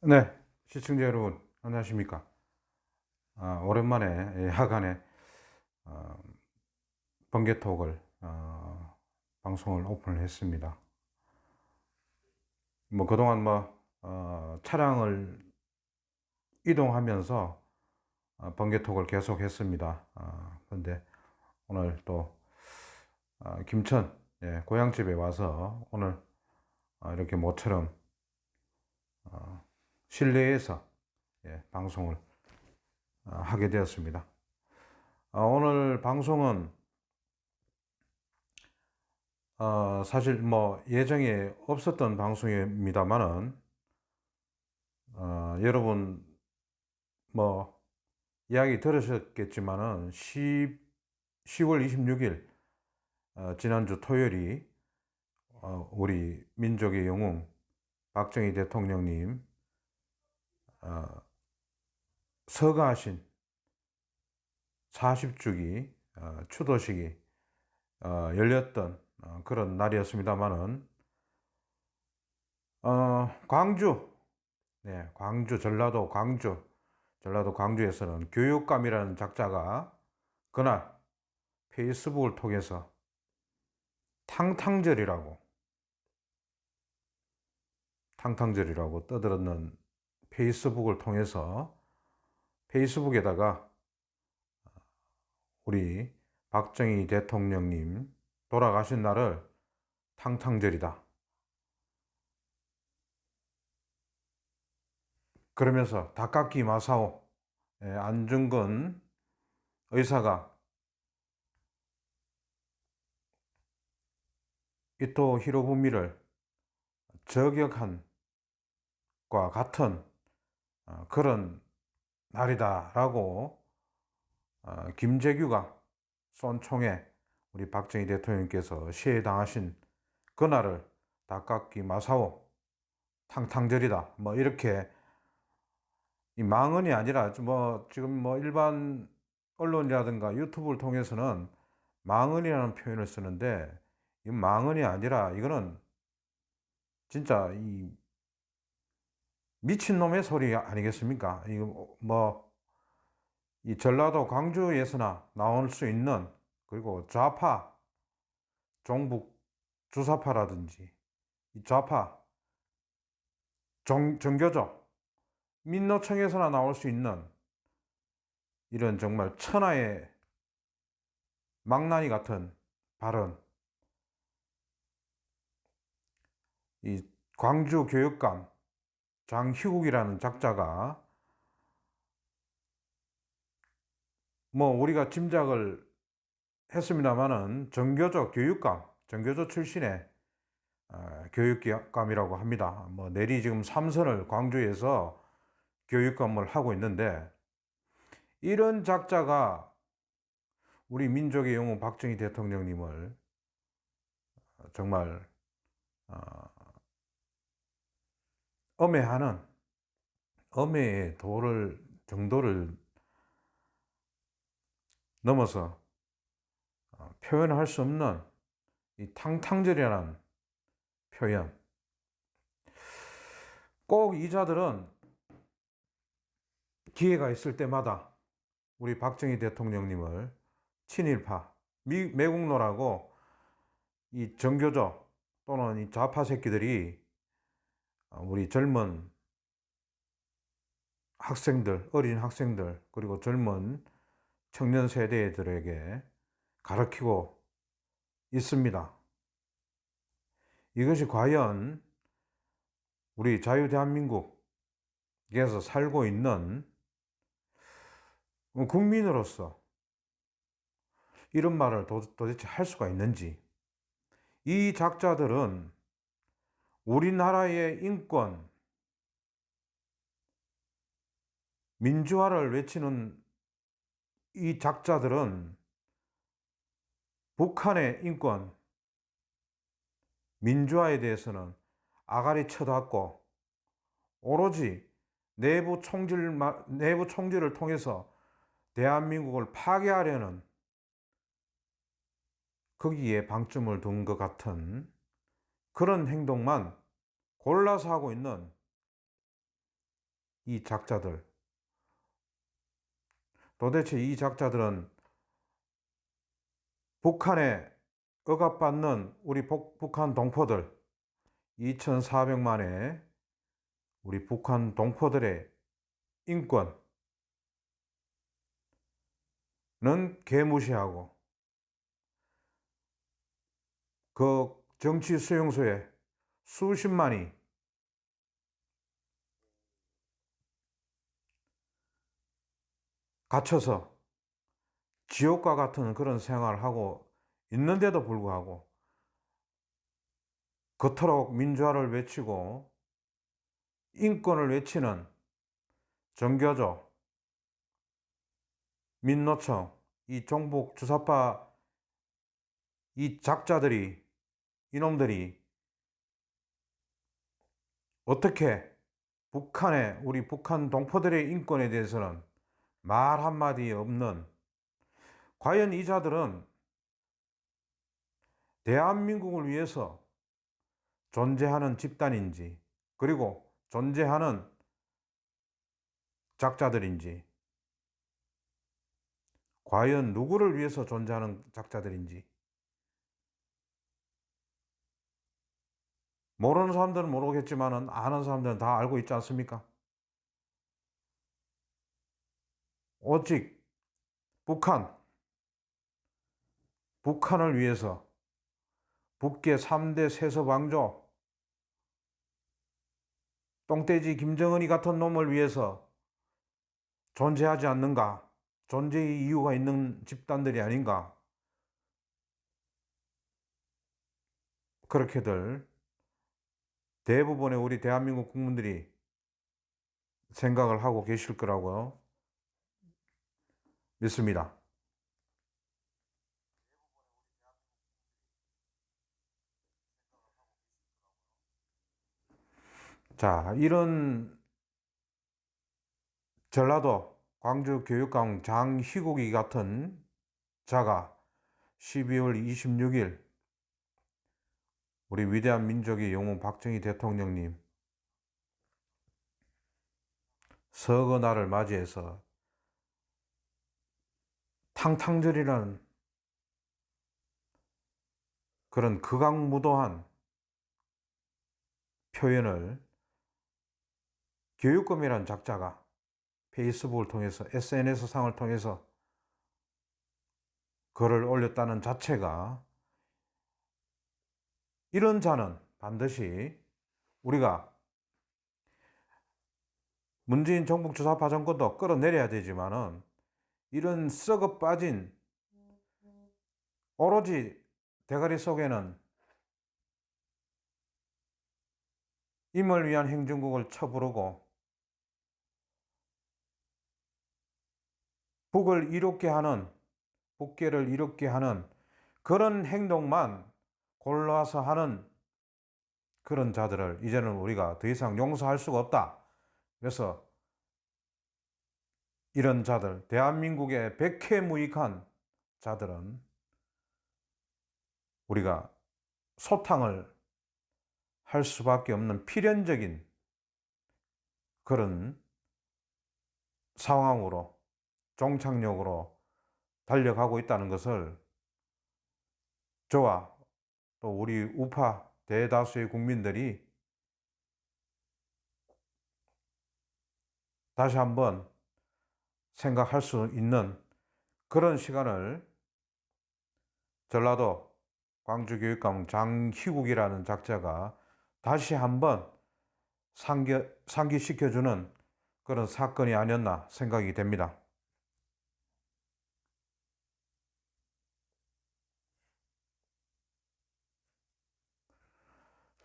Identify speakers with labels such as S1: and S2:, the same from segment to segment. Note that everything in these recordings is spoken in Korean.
S1: 네, 시청자 여러분, 안녕하십니까. 오랜만에 하간에 어, 번개톡을 방송을 오픈을 했습니다. 뭐 그동안 차량을 이동하면서 번개톡을 계속 했습니다. 그런데 오늘 또 김천, 고향집에 와서 오늘 이렇게 모처럼 실내에서 방송을 하게 되었습니다. 오늘 방송은 사실 뭐 예정에 없었던 방송입니다만은, 여러분 뭐 이야기 들으셨겠지만은 10월 26일, 지난주 토요일이 우리 민족의 영웅 박정희 대통령님 어, 서거하신 40주기 추도식이 열렸던 그런 날이었습니다만은, 광주, 광주, 전라도 광주에서는 교육감이라는 작자가 그날 페이스북을 통해서 탕탕절이라고, 떠들었는 페이스북을 통해서 페이스북에다가 우리 박정희 대통령님 돌아가신 날을 탕탕절이다, 그러면서 다카키 마사오, 안중근 의사가 이토 히로부미를 저격한 과 같은 그런 날이다라고, 김재규가 쏜 총에 우리 박정희 대통령께서 시해당하신 그날을 다카키 마사오 탕탕절이다, 뭐 이렇게, 이 망언이 아니라 뭐 지금 뭐 일반 언론이라든가 유튜브를 통해서는 망언이라는 표현을 쓰는데, 이 망언이 아니라 이거는 진짜 이 미친놈의 소리 아니겠습니까? 이거 뭐 이 전라도 광주에서나 나올 수 있는, 그리고 좌파, 종북 주사파라든지 이 좌파 정교조 민노총에서나 나올 수 있는 이런 정말 천하의 망나니 같은 발언, 이 광주 교육감 장희국이라는 작자가, 뭐 우리가 짐작을 했습니다마는 정교조 출신의 교육감이라고 합니다. 뭐 내리 지금 삼선을 광주에서 교육감을 하고 있는데, 이런 작자가 우리 민족의 영웅 박정희 대통령님을 정말 엄해하는, 엄해의 정도를 넘어서 표현할 수 없는 이 탕탕절이라는 표현. 꼭 이 자들은 기회가 있을 때마다 우리 박정희 대통령님을 친일파, 매국노라고, 이 정교조 또는 이 좌파 새끼들이 우리 젊은 학생들, 어린 학생들, 그리고 젊은 청년 세대들에게 가르치고 있습니다. 이것이 과연 우리 자유대한민국에서 살고 있는 국민으로서 이런 말을 도대체 할 수가 있는지. 이 작자들은 우리나라의 인권, 민주화를 외치는 이 작자들은 북한의 인권, 민주화에 대해서는 아가리 쳐닫고 오로지 내부 총질을 통해서 대한민국을 파괴하려는, 거기에 방점을 둔 것 같은 그런 행동만 골라서 하고 있는 이 작자들. 도대체 이 작자들은 북한에 억압받는 우리 북한 동포들, 2,400만의 우리 북한 동포들의 인권은 개무시하고 그 정치 수용소에 수십만이 갇혀서 지옥과 같은 그런 생활을 하고 있는데도 불구하고 그토록 민주화를 외치고 인권을 외치는 정교조, 민노총, 이 종북 주사파 이 작자들이, 이놈들이 어떻게 우리 북한 동포들의 인권에 대해서는 말 한마디 없는, 과연 이 자들은 대한민국을 위해서 존재하는 집단인지, 그리고 존재하는 작자들인지, 과연 누구를 위해서 존재하는 작자들인지, 모르는 사람들은 모르겠지만 아는 사람들은 다 알고 있지 않습니까? 오직 북한을 위해서 북계 3대 세서방조, 똥돼지 김정은이 같은 놈을 위해서 존재하지 않는가? 존재의 이유가 있는 집단들이 아닌가? 그렇게들 대부분의 우리 대한민국 국민들이 생각을 하고 계실 거라고 믿습니다. 자, 이런 전라도 광주 교육감 장희국이 같은 자가 12월 26일 우리 위대한 민족의 영웅 박정희 대통령님 서거 날을 맞이해서 탕탕절이라는 그런 극악무도한 표현을 교육검이라는 작자가 페이스북을 통해서 SNS상을 통해서 글을 올렸다는 자체가, 이런 자는 반드시 우리가 문재인 정부 주사파 정권도 끌어내려야 되지만은 이런 썩어 빠진 오로지 대가리 속에는 임을 위한 행정국을 쳐부르고 북계를 이롭게 하는 그런 행동만 골라서 하는 그런 자들을 이제는 우리가 더 이상 용서할 수가 없다. 그래서 이런 자들, 대한민국의 백해무익한 자들은 우리가 소탕을 할 수밖에 없는 필연적인 그런 상황으로, 종착역으로 달려가고 있다는 것을 저와 또 우리 우파 대다수의 국민들이 다시 한번 생각할 수 있는 그런 시간을 전라도 광주교육감 장희국이라는 작자가 다시 한번 상기시켜주는 그런 사건이 아니었나 생각이 됩니다.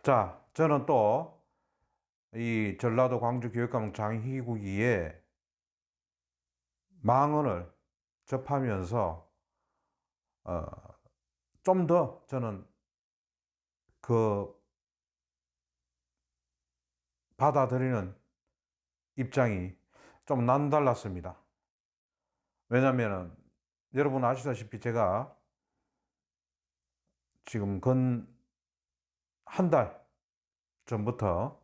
S1: 자, 저는 또 이 전라도 광주교육감 장희국이의 망언을 접하면서 좀 더 저는 그 받아들이는 입장이 좀 남달랐습니다. 왜냐하면 여러분 아시다시피 제가 지금 근 한 달 전부터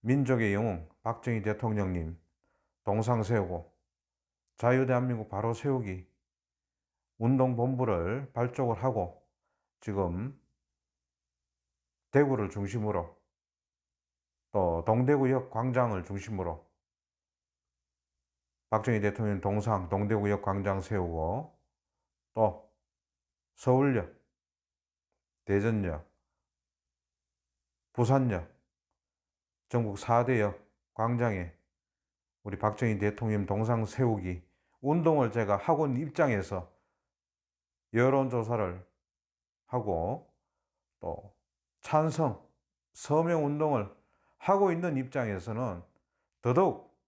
S1: 민족의 영웅 박정희 대통령님 동상 세우고 자유대한민국 바로 세우기 운동본부를 발족을 하고 지금 대구를 중심으로 또 동대구역 광장을 중심으로 박정희 대통령 동상 동대구역 광장 세우고 또 서울역, 대전역, 부산역, 전국 4대역 광장에 우리 박정희 대통령 동상 세우기 운동을 제가 하고 있는 입장에서 여론조사를 하고 또 찬성, 서명 운동을 하고 있는 입장에서는 더더욱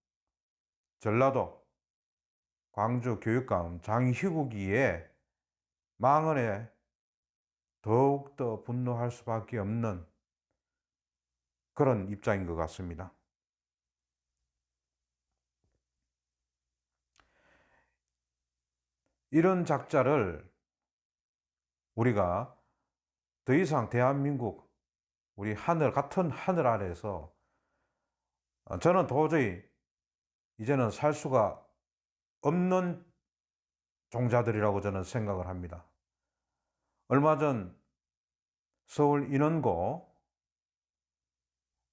S1: 전라도, 광주 교육감 장희국이의 망언에 더욱더 분노할 수밖에 없는 그런 입장인 것 같습니다. 이런 작자를 우리가 더 이상 대한민국 우리 하늘 같은 하늘 아래에서 저는 도저히 이제는 살 수가 없는 종자들이라고 저는 생각을 합니다. 얼마 전 서울 인원고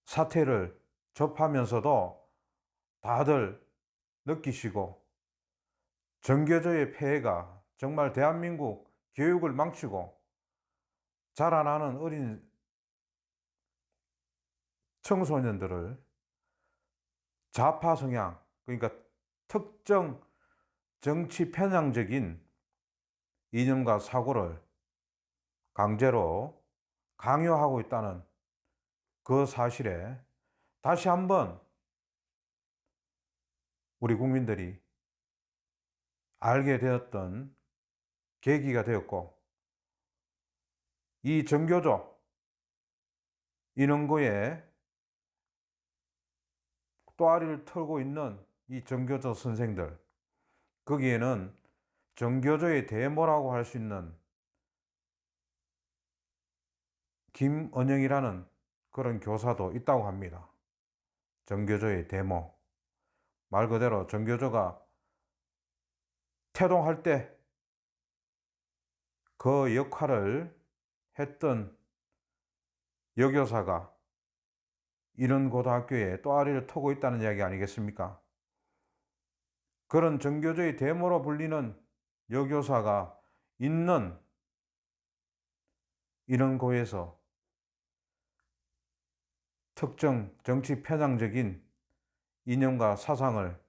S1: 사태를 접하면서도 다들 느끼시고 전교조의 폐해가 정말 대한민국 교육을 망치고 자라나는 어린 청소년들을 좌파 성향, 그러니까 특정 정치 편향적인 이념과 사고를 강제로 강요하고 있다는 그 사실에 다시 한번 우리 국민들이 알게 되었던 계기가 되었고, 이 전교조 인원고에 또아리를 털고 있는 이 전교조 선생들, 거기에는 전교조의 대모라고 할 수 있는 김은영이라는 그런 교사도 있다고 합니다. 전교조의 대모. 말 그대로 전교조가 태동할 때 그 역할을 했던 여교사가 이런 고등학교에 또아리를 터고 있다는 이야기 아니겠습니까? 그런 전교조의 대모로 불리는 여교사가 있는 이런 고에서 특정 정치 편향적인 이념과 사상을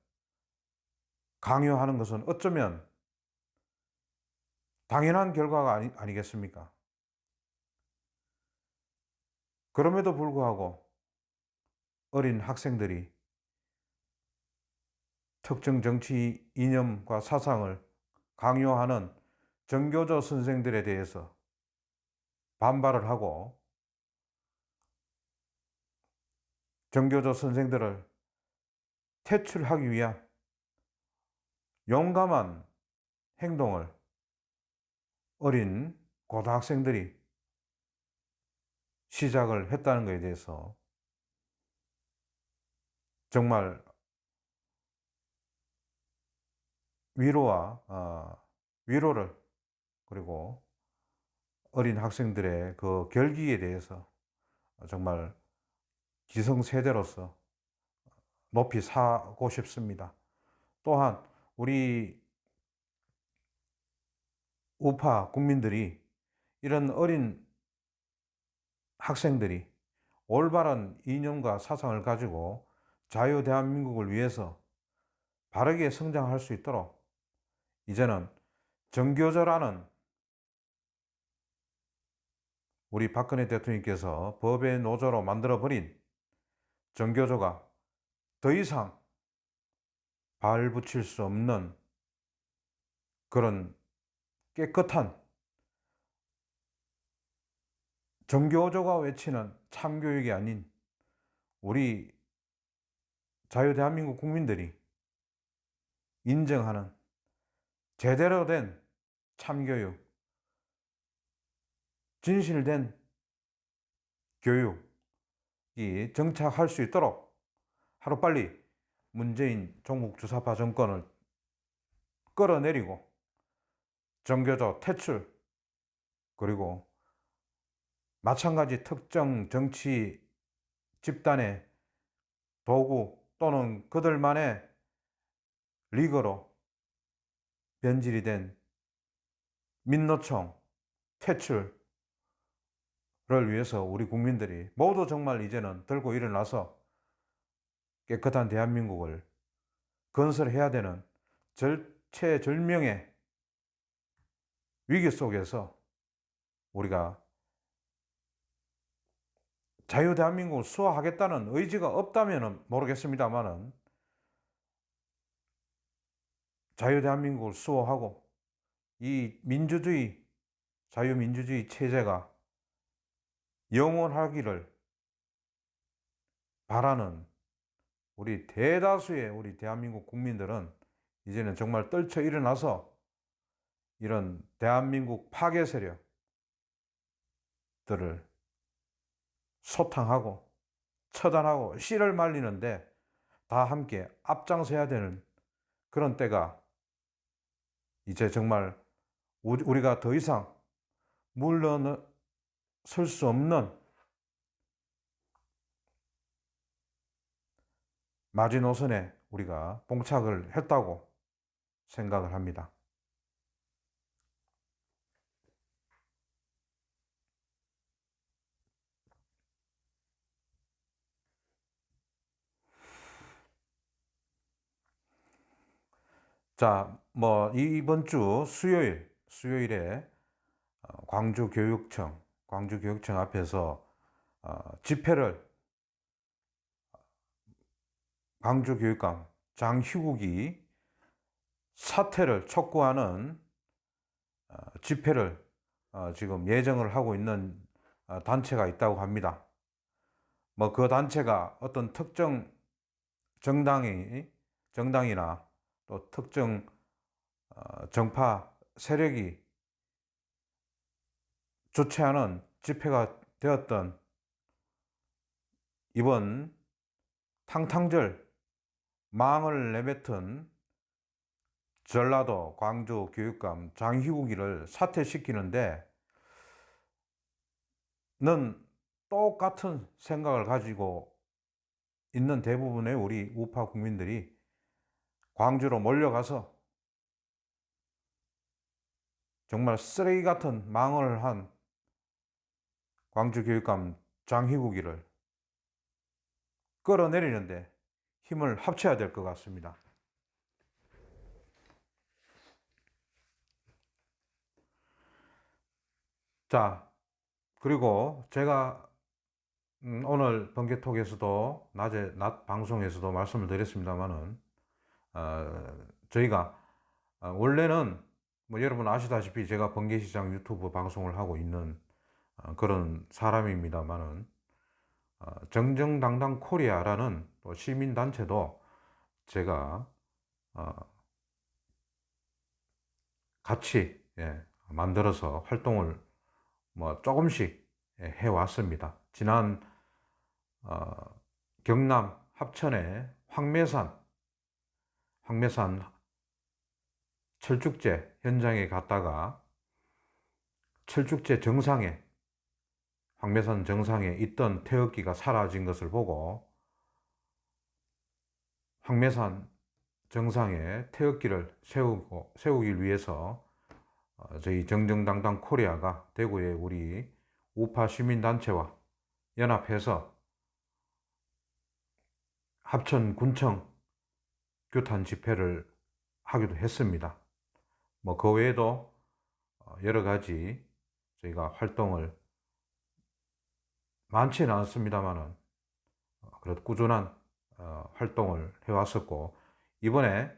S1: 강요하는 것은 어쩌면 당연한 결과가 아니겠습니까? 그럼에도 불구하고 어린 학생들이 특정 정치 이념과 사상을 강요하는 전교조 선생들에 대해서 반발을 하고 전교조 선생들을 퇴출하기 위한 용감한 행동을 어린 고등학생들이 시작을 했다는 것에 대해서 정말 위로를 그리고 어린 학생들의 그 결기에 대해서 정말 기성세대로서 높이 사고 싶습니다. 또한 우리 우파 국민들이 이런 어린 학생들이 올바른 이념과 사상을 가지고 자유 대한민국을 위해서 바르게 성장할 수 있도록 이제는 정교조라는 우리 박근혜 대통령께서 법의 노조로 만들어버린 정교조가 더 이상 발붙일 수 없는 그런 깨끗한 정교조가 외치는 참교육이 아닌 우리 자유대한민국 국민들이 인정하는 제대로 된 참교육, 진실된 교육이 정착할 수 있도록 하루빨리 문재인 종북 주사파 정권을 끌어내리고 정교조 퇴출, 그리고 마찬가지 특정 정치 집단의 도구 또는 그들만의 리그로 변질이 된 민노총 퇴출을 위해서 우리 국민들이 모두 정말 이제는 들고 일어나서 깨끗한 대한민국을 건설해야 되는 절체절명의 위기 속에서 우리가 자유대한민국을 수호하겠다는 의지가 없다면 모르겠습니다만은 자유대한민국을 수호하고 이 민주주의, 자유민주주의 체제가 영원하기를 바라는 우리 대다수의 우리 대한민국 국민들은 이제는 정말 떨쳐 일어나서 이런 대한민국 파괴 세력들을 소탕하고 처단하고 씨를 말리는데 다 함께 앞장서야 되는 그런 때가 이제 정말 우리가 더 이상 물러설 수 없는 마지노선에 우리가 봉착을 했다고 생각을 합니다. 자, 뭐 이번 주 수요일에 광주교육청 앞에서 집회를 광주교육감 장희국이 사퇴를 촉구하는 집회를 지금 예정을 하고 있는 단체가 있다고 합니다. 뭐 그 단체가 어떤 특정 정당이나 또 특정 정파 세력이 주최하는 집회가 되었던 이번 탕탕절 망을 내뱉은 전라도 광주 교육감 장희국이를 사퇴시키는데 는 똑같은 생각을 가지고 있는 대부분의 우리 우파 국민들이 광주로 몰려가서 정말 쓰레기 같은 망언을 한 광주 교육감 장희국이를 끌어내리는데 힘을 합쳐야 될 것 같습니다. 자, 그리고 제가 오늘 번개톡에서도 낮 방송에서도 말씀을 드렸습니다만은 저희가 원래는 뭐 여러분 아시다시피 제가 번개시장 유튜브 방송을 하고 있는 그런 사람입니다만은 정정당당 코리아라는 또 시민단체도 제가 같이 만들어서 활동을 뭐 조금씩 해왔습니다. 지난 경남 합천의 황매산 철쭉제 현장에 갔다가 철쭉제 정상에 황매산 정상에 있던 태극기가 사라진 것을 보고 황매산 정상에 태극기를 세우기 위해서 저희 정정당당 코리아가 대구의 우리 우파 시민단체와 연합해서 합천군청 규탄 집회를 하기도 했습니다. 뭐 그 외에도 여러 가지 저희가 활동을 많지는 않습니다만은 그래도 꾸준한 활동을 해왔었고 이번에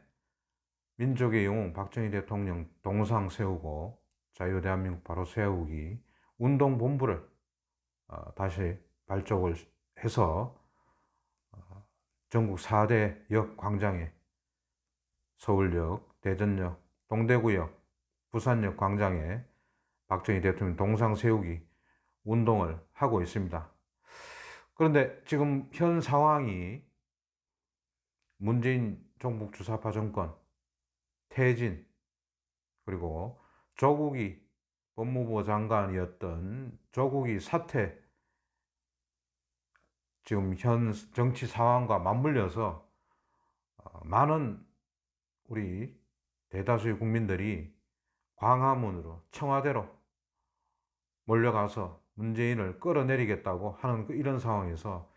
S1: 민족의 영웅 박정희 대통령 동상 세우고 자유대한민국 바로 세우기 운동본부를 다시 발족을 해서 전국 4대 역 광장에 서울역, 대전역, 동대구역, 부산역 광장에 박정희 대통령 동상 세우기 운동을 하고 있습니다. 그런데 지금 현 상황이 문재인 종북 주사파 정권 퇴진, 그리고 조국이 법무부 장관이었던 조국이 사퇴, 지금 현 정치 상황과 맞물려서 많은 우리 대다수의 국민들이 광화문으로, 청와대로 몰려가서 문재인을 끌어내리겠다고 하는 이런 상황에서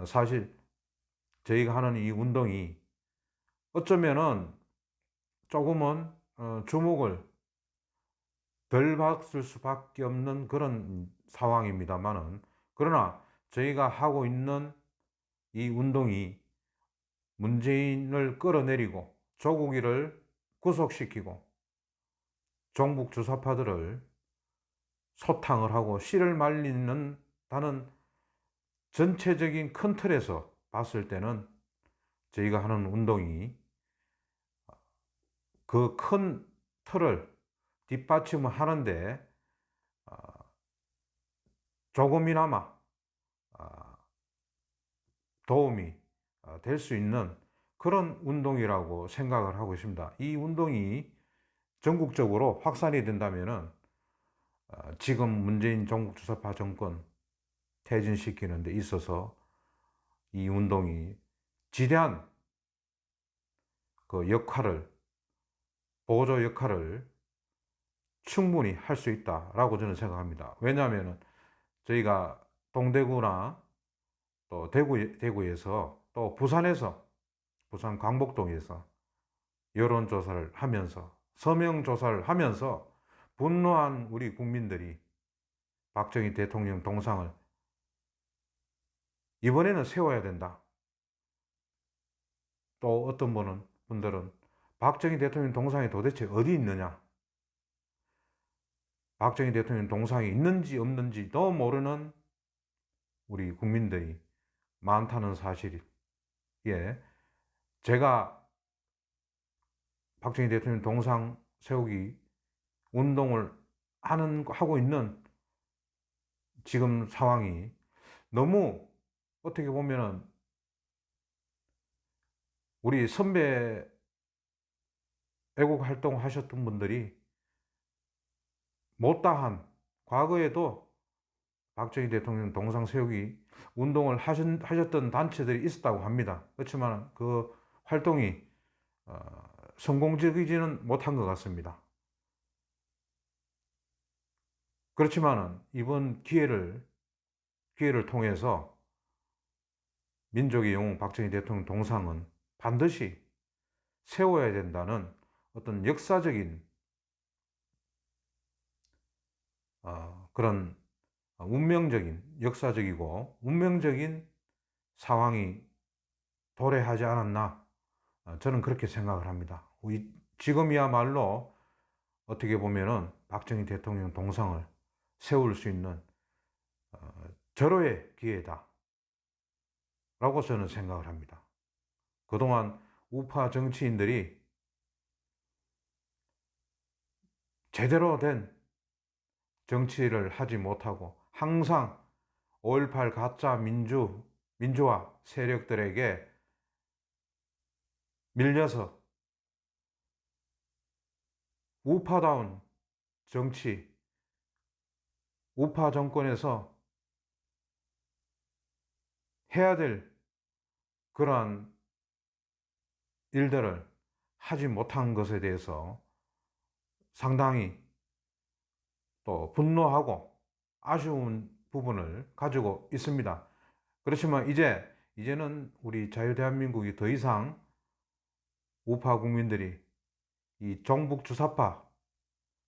S1: 사실 저희가 하는 이 운동이 어쩌면은 조금은 주목을 덜 받을 수밖에 없는 그런 상황입니다만은, 그러나 저희가 하고 있는 이 운동이 문재인을 끌어내리고 조국이를 구속시키고 종북 주사파들을 소탕을 하고 씨를 말리는 다는 전체적인 큰 틀에서 봤을 때는 저희가 하는 운동이 그 큰 틀을 뒷받침을 하는데 조금이나마 도움이 될 수 있는 그런 운동이라고 생각을 하고 있습니다. 이 운동이 전국적으로 확산이 된다면은 지금 문재인 종북주사파 정권 퇴진시키는 데 있어서 이 운동이 지대한 그 역할을, 보조 역할을 충분히 할 수 있다라고 저는 생각합니다. 왜냐하면 저희가 동대구나 또 대구에서 또 부산에서, 부산 광복동에서 여론조사를 하면서, 서명조사를 하면서 분노한 우리 국민들이 박정희 대통령 동상을 이번에는 세워야 된다. 또 어떤 분들은 박정희 대통령 동상이 도대체 어디 있느냐, 박정희 대통령 동상이 있는지 없는지도 모르는 우리 국민들이 많다는 사실이, 예, 제가 박정희 대통령 동상 세우기 운동을 하고 있는 지금 상황이 너무, 어떻게 보면은 우리 선배 애국 활동 하셨던 분들이 못다한, 과거에도 박정희 대통령 동상 세우기 운동을 하셨던 단체들이 있었다고 합니다. 그렇지만 그 활동이 성공적이지는 못한 것 같습니다. 그렇지만 이번 기회를 통해서 민족의 영웅 박정희 대통령 동상은 반드시 세워야 된다는 어떤 역사적인 그런 운명적인, 역사적이고 운명적인 상황이 도래하지 않았나, 저는 그렇게 생각을 합니다. 지금이야말로 어떻게 보면은 박정희 대통령 동상을 세울 수 있는 절호의 기회다 라고 저는 생각을 합니다. 그동안 우파 정치인들이 제대로 된 정치를 하지 못하고 항상 5.18 가짜 민주화 세력들에게 밀려서 우파다운 정치, 우파 정권에서 해야 될 그러한 일들을 하지 못한 것에 대해서 상당히 또 분노하고 아쉬운 부분을 가지고 있습니다. 그렇지만 이제는 우리 자유대한민국이 더 이상 우파 국민들이 이 종북 주사파,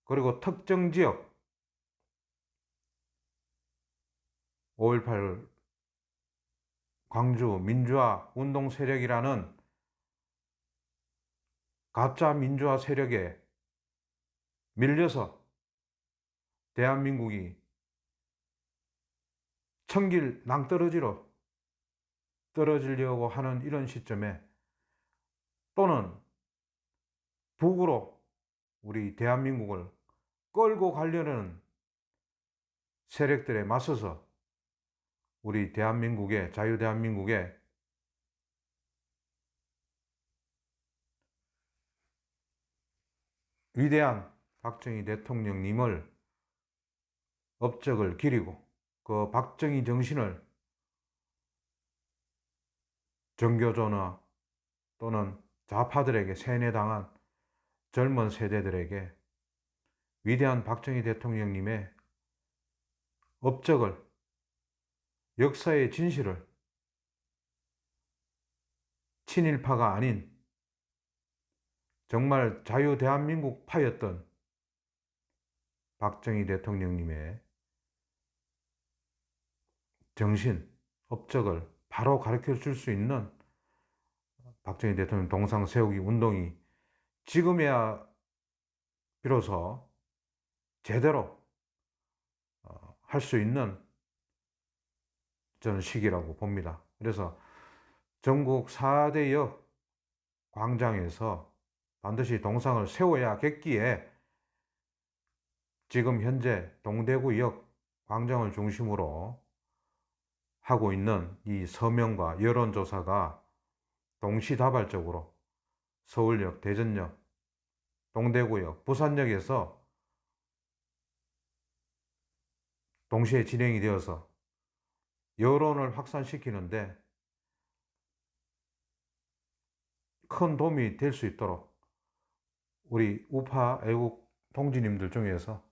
S1: 그리고 특정 지역 5.18 광주 민주화 운동 세력이라는 가짜 민주화 세력에 밀려서 대한민국이 천길 낭떠러지로 떨어지려고 하는 이런 시점에, 또는 북으로 우리 대한민국을 끌고 가려는 세력들에 맞서서 우리 대한민국의, 자유대한민국의 위대한 박정희 대통령님을 업적을 기리고 그 박정희 정신을 정교조나 또는 좌파들에게 세뇌당한 젊은 세대들에게 위대한 박정희 대통령님의 업적을, 역사의 진실을 친일파가 아닌 정말 자유대한민국파였던 박정희 대통령님의 정신, 업적을 바로 가르쳐 줄 수 있는 박정희 대통령 동상 세우기 운동이 지금이야 비로소 제대로 할 수 있는 저는 시기라고 봅니다. 그래서 전국 4대 역 광장에서 반드시 동상을 세워야겠기에 지금 현재 동대구역 광장을 중심으로 하고 있는 이 서명과 여론조사가 동시다발적으로 서울역, 대전역, 동대구역, 부산역에서 동시에 진행이 되어서 여론을 확산시키는데 큰 도움이 될 수 있도록 우리 우파 애국 동지님들 중에서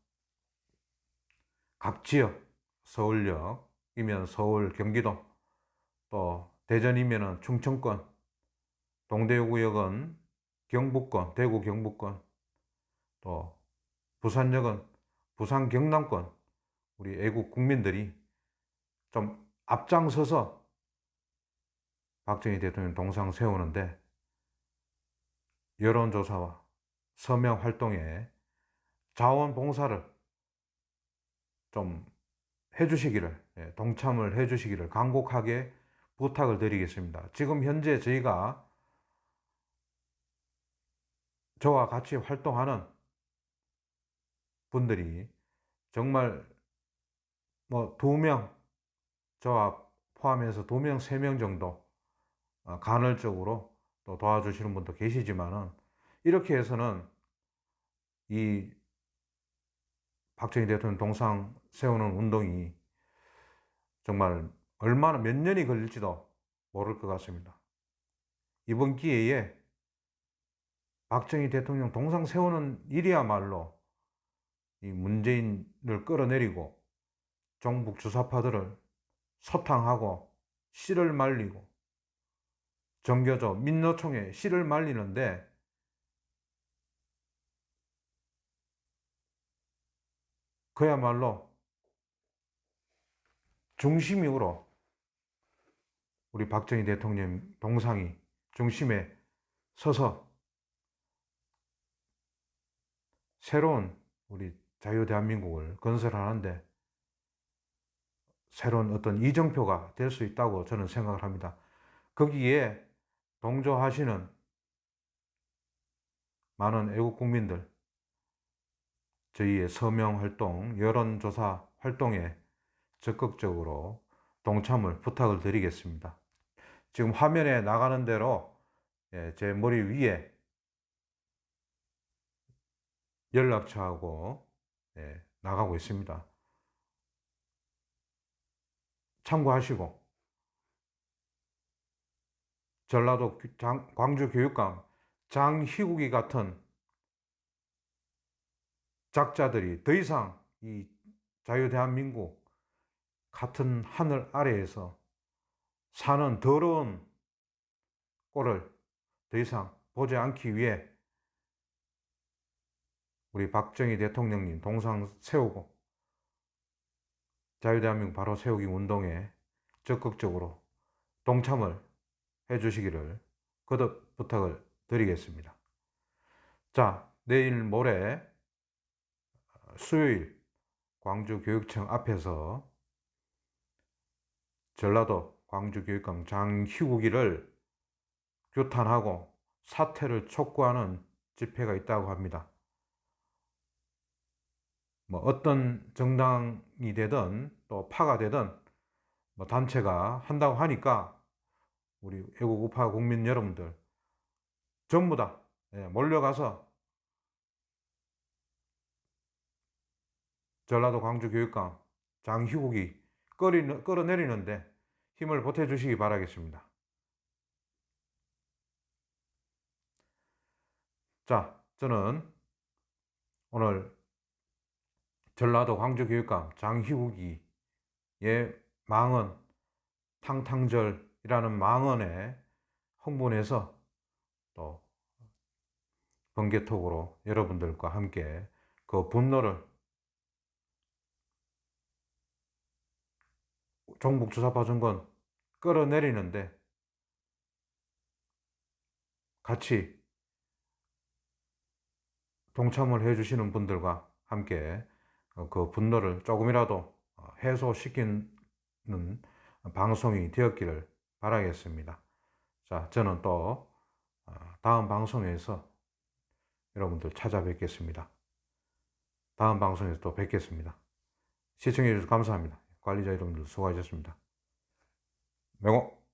S1: 각 지역, 서울역이면 서울, 경기도, 또 대전이면 충청권, 동대구역은 경북권, 대구 경북권, 또 부산역은 부산 경남권, 우리 애국 국민들이 좀 앞장서서 박정희 대통령 동상 세우는데 여론조사와 서명 활동에 자원봉사를 좀 해주시기를, 동참을 해주시기를 간곡하게 부탁을 드리겠습니다. 지금 현재 저와 같이 활동하는 분들이 정말 뭐 2명, 저와 포함해서 2명, 3명 정도 간헐적으로 또 도와주시는 분도 계시지만은 이렇게 해서는 이 박정희 대통령 동상 세우는 운동이 정말 얼마나 몇 년이 걸릴지도 모를 것 같습니다. 이번 기회에 박정희 대통령 동상 세우는 일이야말로 이 문재인을 끌어내리고 종북 주사파들을 소탕하고 씨를 말리고 정교조 민노총에 씨를 말리는데 그야말로 중심으로 우리 박정희 대통령 동상이 중심에 서서 새로운 우리 자유대한민국을 건설하는데 새로운 어떤 이정표가 될 수 있다고 저는 생각을 합니다. 거기에 동조하시는 많은 애국 국민들, 저희의 서명 활동, 여론조사 활동에 적극적으로 동참을 부탁을 드리겠습니다. 지금 화면에 나가는 대로 제 머리 위에 연락처하고 나가고 있습니다. 참고하시고 전라도 광주교육감 장희국이 같은 작자들이 더 이상 이 자유대한민국 같은 하늘 아래에서 사는 더러운 꼴을 더 이상 보지 않기 위해 우리 박정희 대통령님 동상 세우고 자유대한민국 바로 세우기 운동에 적극적으로 동참을 해주시기를 거듭 부탁을 드리겠습니다. 자, 내일 모레 수요일 광주교육청 앞에서 전라도 광주교육감 장희국이를 규탄하고 사퇴를 촉구하는 집회가 있다고 합니다. 뭐 어떤 정당이 되든 또 파가 되든 뭐 단체가 한다고 하니까 우리 애국 우파 국민 여러분들 전부 다 몰려가서 전라도 광주교육감 장희국이 끌어내리는데 힘을 보태주시기 바라겠습니다. 자, 저는 오늘 전라도 광주교육감 장희국이의 망언, 탕탕절이라는 망언에 흥분해서 또 번개톡으로 여러분들과 함께 그 분노를 종북주사파 정권 끌어내리는데 같이 동참을 해주시는 분들과 함께 그 분노를 조금이라도 해소시키는 방송이 되었기를 바라겠습니다. 자, 저는 또 다음 방송에서 여러분들 찾아뵙겠습니다. 다음 방송에서 또 뵙겠습니다. 시청해 주셔서 감사합니다. 관리자 여러분들 수고하셨습니다. 명호.